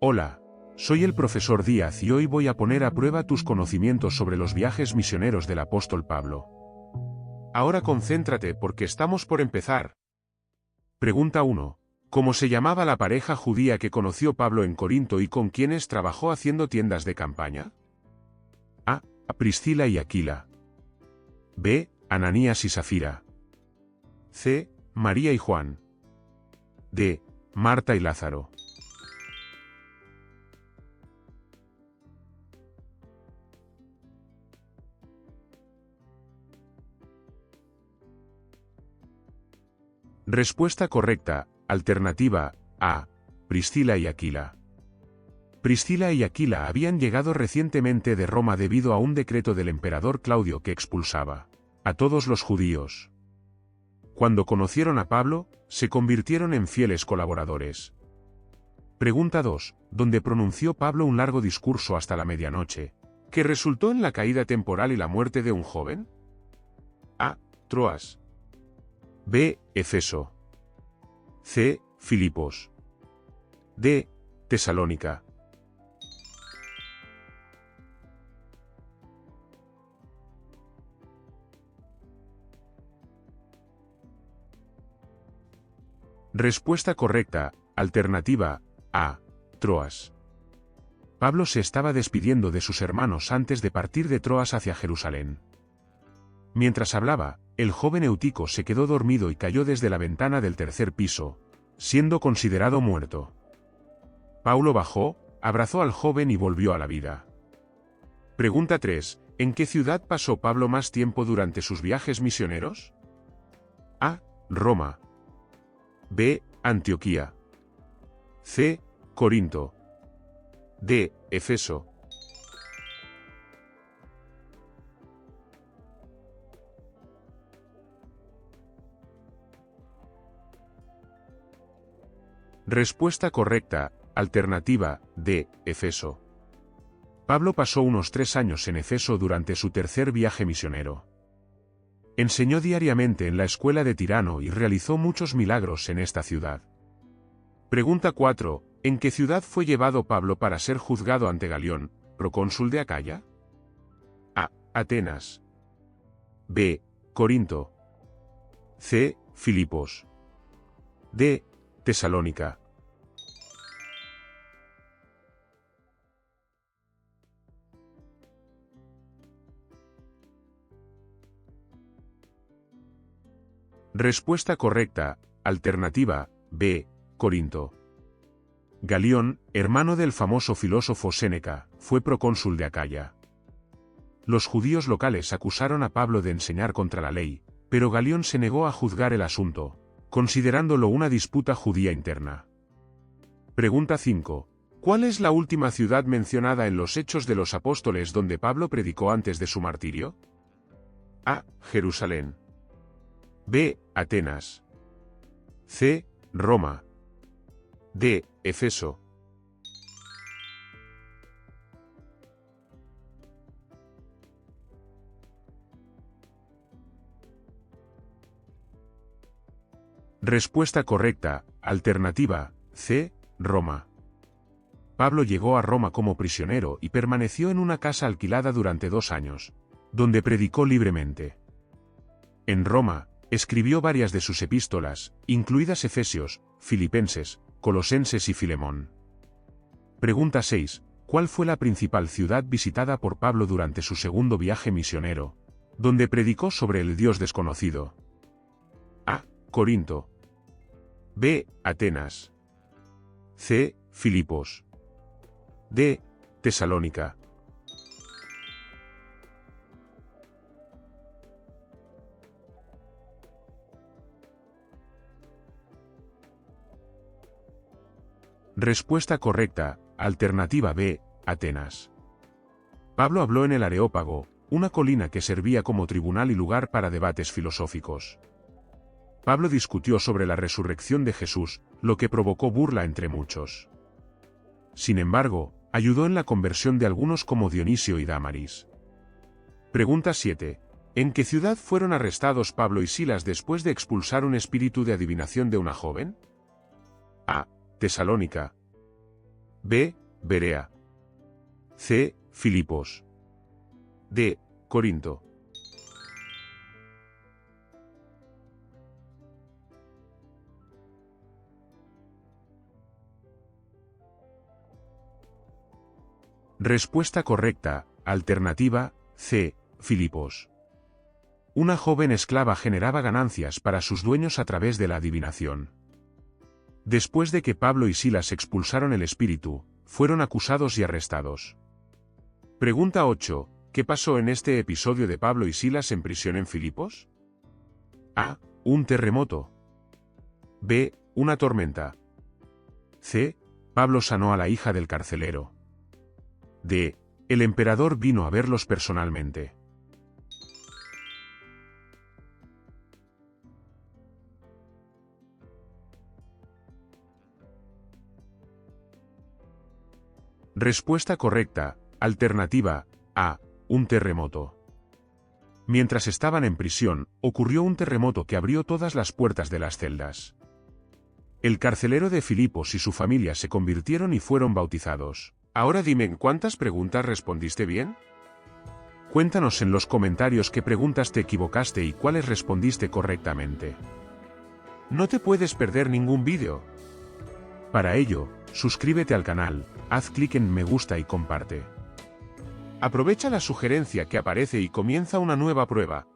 Hola, soy el profesor Díaz y hoy voy a poner a prueba tus conocimientos sobre los viajes misioneros del apóstol Pablo. Ahora concéntrate porque estamos por empezar. Pregunta 1. ¿Cómo se llamaba la pareja judía que conoció Pablo en Corinto y con quienes trabajó haciendo tiendas de campaña? A. Priscila y Aquila. B. Ananías y Safira. C. María y Juan. D. Marta y Lázaro. Respuesta correcta, alternativa A. Priscila y Aquila. Priscila y Aquila habían llegado recientemente de Roma debido a un decreto del emperador Claudio que expulsaba a todos los judíos. Cuando conocieron a Pablo, se convirtieron en fieles colaboradores. Pregunta 2. ¿Dónde pronunció Pablo un largo discurso hasta la medianoche, que resultó en la caída temporal y la muerte de un joven? A. Troas. B. Efeso. C. Filipos. D. Tesalónica. Respuesta correcta, alternativa A. Troas. Pablo se estaba despidiendo de sus hermanos antes de partir de Troas hacia Jerusalén. Mientras hablaba, el joven Eutico se quedó dormido y cayó desde la ventana del tercer piso, siendo considerado muerto. Pablo bajó, abrazó al joven y volvió a la vida. Pregunta 3. ¿En qué ciudad pasó Pablo más tiempo durante sus viajes misioneros? A. Roma. B. Antioquía. C. Corinto. D. Efeso. Respuesta correcta, alternativa D. Efeso. Pablo pasó unos 3 años en Efeso durante su tercer viaje misionero. Enseñó diariamente en la escuela de Tirano y realizó muchos milagros en esta ciudad. Pregunta 4. ¿En qué ciudad fue llevado Pablo para ser juzgado ante Galión, procónsul de Acaya? A. Atenas. B. Corinto. C. Filipos. D. Tesalónica. Respuesta correcta, alternativa B. Corinto. Galión, hermano del famoso filósofo Séneca, fue procónsul de Acaya. Los judíos locales acusaron a Pablo de enseñar contra la ley, pero Galión se negó a juzgar el asunto, considerándolo una disputa judía interna. Pregunta 5. ¿Cuál es la última ciudad mencionada en los Hechos de los Apóstoles donde Pablo predicó antes de su martirio? A. Jerusalén. B. Atenas. C. Roma. D. Efeso. Respuesta correcta, alternativa C. Roma. Pablo llegó a Roma como prisionero y permaneció en una casa alquilada durante 2 años, donde predicó libremente. En Roma, escribió varias de sus epístolas, incluidas Efesios, Filipenses, Colosenses y Filemón. Pregunta 6. ¿Cuál fue la principal ciudad visitada por Pablo durante su segundo viaje misionero, donde predicó sobre el Dios desconocido? A. Corinto. B. Atenas. C. Filipos. D. Tesalónica. Respuesta correcta, alternativa B. Atenas. Pablo habló en el Areópago, una colina que servía como tribunal y lugar para debates filosóficos. Pablo discutió sobre la resurrección de Jesús, lo que provocó burla entre muchos. Sin embargo, ayudó en la conversión de algunos como Dionisio y Dámaris. Pregunta 7. ¿En qué ciudad fueron arrestados Pablo y Silas después de expulsar un espíritu de adivinación de una joven? A. Tesalónica. B. Berea. C. Filipos. D. Corinto. Respuesta correcta, alternativa, C. Filipos. Una joven esclava generaba ganancias para sus dueños a través de la adivinación. Después de que Pablo y Silas expulsaron el espíritu, fueron acusados y arrestados. Pregunta 8. ¿Qué pasó en este episodio de Pablo y Silas en prisión en Filipos? A. Un terremoto. B. Una tormenta. C. Pablo sanó a la hija del carcelero. D. El emperador vino a verlos personalmente. Respuesta correcta, alternativa, A. Un terremoto. Mientras estaban en prisión, ocurrió un terremoto que abrió todas las puertas de las celdas. El carcelero de Filipos y su familia se convirtieron y fueron bautizados. Ahora dime, ¿en cuántas preguntas respondiste bien? Cuéntanos en los comentarios qué preguntas te equivocaste y cuáles respondiste correctamente. No te puedes perder ningún vídeo. Para ello, suscríbete al canal, haz clic en me gusta y comparte. Aprovecha la sugerencia que aparece y comienza una nueva prueba.